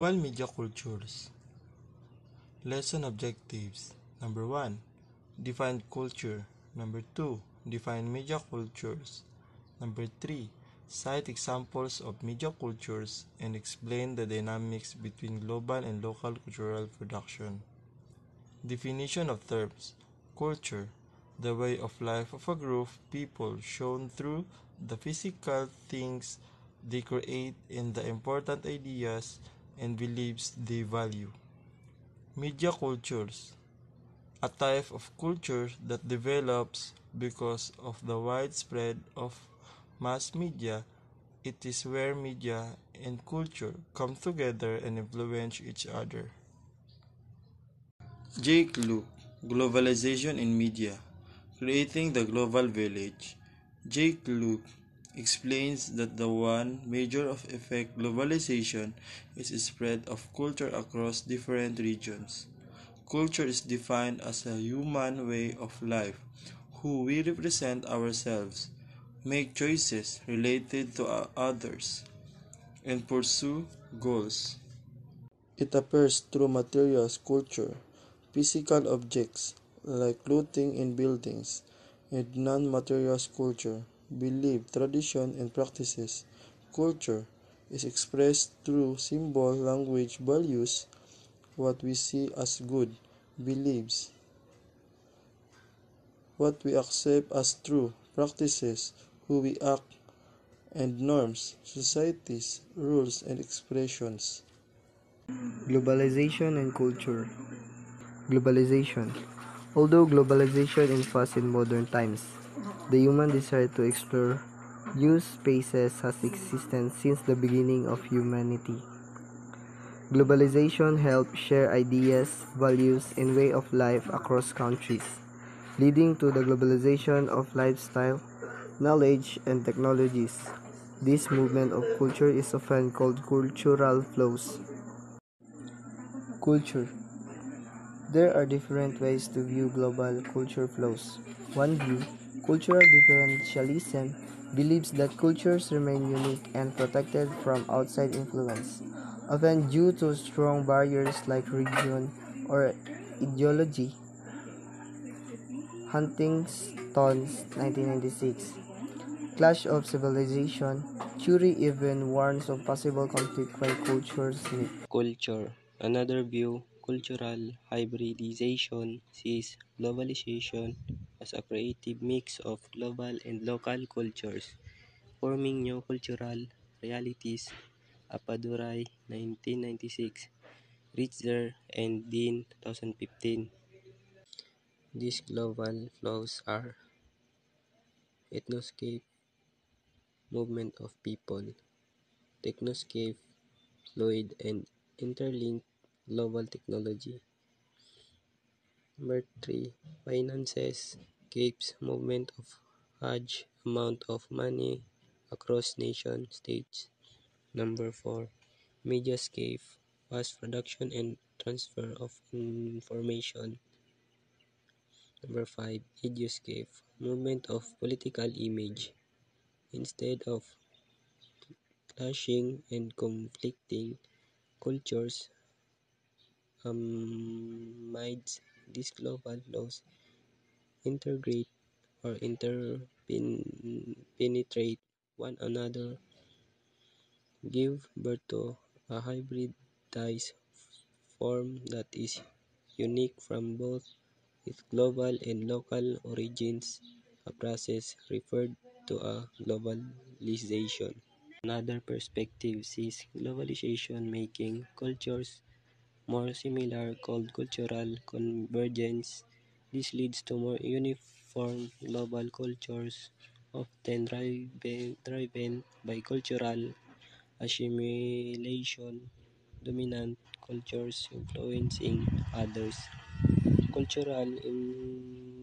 Global media cultures. Lesson objectives. Number 1. Define culture. Number 2. Define media cultures. Number 3. Cite examples of media cultures and explain the dynamics between global and local cultural production. Definition of terms. Culture, the way of life of a group of people shown through the physical things they create and the important ideas and beliefs they value. Media cultures, a type of culture that develops because of the widespread of mass media. It is where media and culture come together and influence each other. Jake Luke, Globalization in Media, Creating the Global Village. Jake Luke explains that the one major effect globalization is the spread of culture across different regions. Culture is defined as a human way of life, who we represent ourselves, make choices related to others, and pursue goals. It appears through materials culture, physical objects like clothing and buildings, and non-materials culture, belief, tradition, and practices. Culture is expressed through symbol, language, values, what we see as good, beliefs, what we accept as true, practices, who we act, and norms, societies, rules, and expressions. Globalization and culture. Globalization. Although globalization is fast in modern times, the human desire to explore new spaces has existed since the beginning of humanity. Globalization helps share ideas, values, and way of life across countries, leading to the globalization of lifestyle, knowledge, and technologies. This movement of culture is often called cultural flows. Culture. There are different ways to view global culture flows. One view, cultural differentialism, believes that cultures remain unique and protected from outside influence, often due to strong barriers like religion or ideology. Huntington's 1996. Clash of Civilization. Theory even warns of possible conflict when cultures meet. Culture. Another view, cultural hybridization, sees globalization as a creative mix of global and local cultures, forming new cultural realities. Appadurai, 1996, Richter and Dean, 2015. These global flows are ethnoscape, movement of people, technoscape, fluid and interlinked global technology. Number 3, finances, capes movement of huge amount of money across nation states. Number 4, mediascape, fast production and transfer of information. Number 5, idioscape, movement of political image. Instead of clashing and conflicting cultures, amidst these global laws integrate or interpenetrate one another, give birth to a hybridized form that is unique from both its global and local origins, a process referred to as globalization. Another perspective sees globalization making cultures more similar, called cultural convergence. This leads to more uniform global cultures, often driven by cultural assimilation, dominant cultures influencing others. Cultural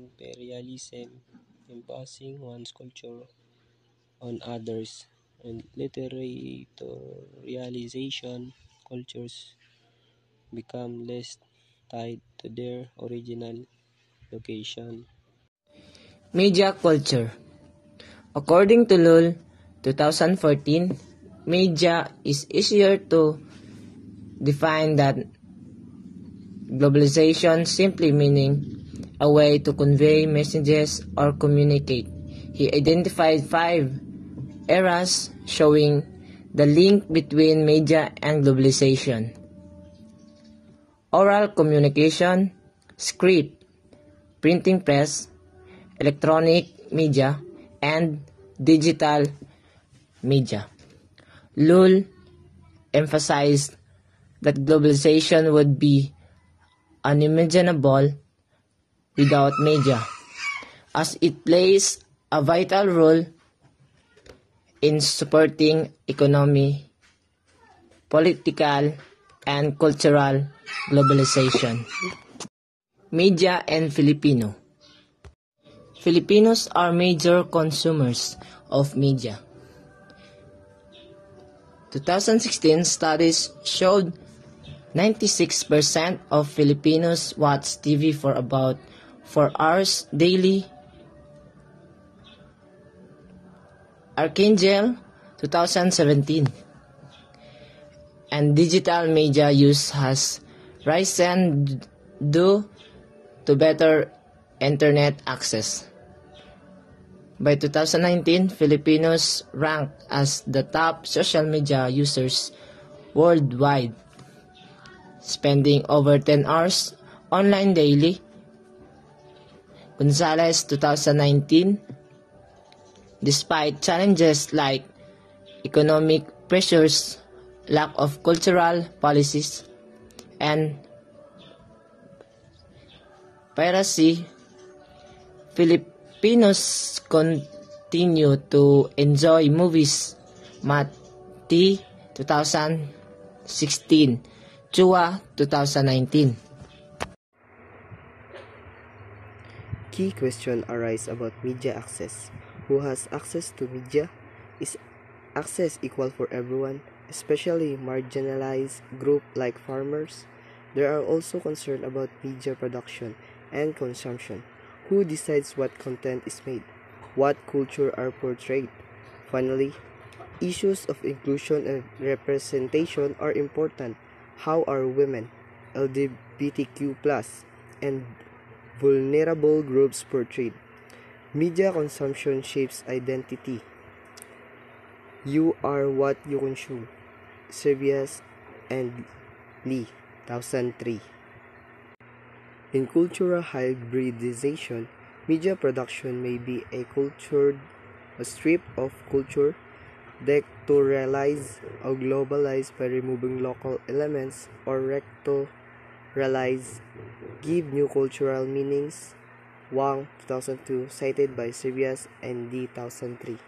imperialism, imposing one's culture on others, and territorialization, cultures become less tied to their original location. Media culture. According to Lul, 2014, media is easier to defined that globalization simply meaning a way to convey messages or communicate. He identified 5 eras showing the link between media and globalization: oral communication, script, printing press, electronic media, and digital media. Lull emphasized that globalization would be unimaginable without media, as it plays a vital role in supporting economy, political, and cultural globalization. Media and Filipino. Filipinos are major consumers of media. 2016 studies showed 96% of Filipinos watch TV for about 4 hours daily. Archangel 2017. And digital media use has risen due to better internet access. By 2019, Filipinos ranked as the top social media users worldwide, spending over 10 hours online daily. Gonzalez 2019. Despite challenges like economic pressures, lack of cultural policies, and piracy, Filipinos continue to enjoy movies. Mati 2016, Chua 2019. Key question arise about media access. Who has access to media? Is access equal for everyone, especially marginalized group like farmers? There are also concerns about media production and consumption. Who decides what content is made? What culture are portrayed? Finally, issues of inclusion and representation are important. How are women, LGBTQ+, and vulnerable groups portrayed? Media consumption shapes identity. You are what you consume. Servias and Lee, 2003. In cultural hybridization, media production may be a strip of culture, dectoralized or globalized by removing local elements, or rectoralized, give new cultural meanings. Wang, 2002, cited by Servias and D. 2003.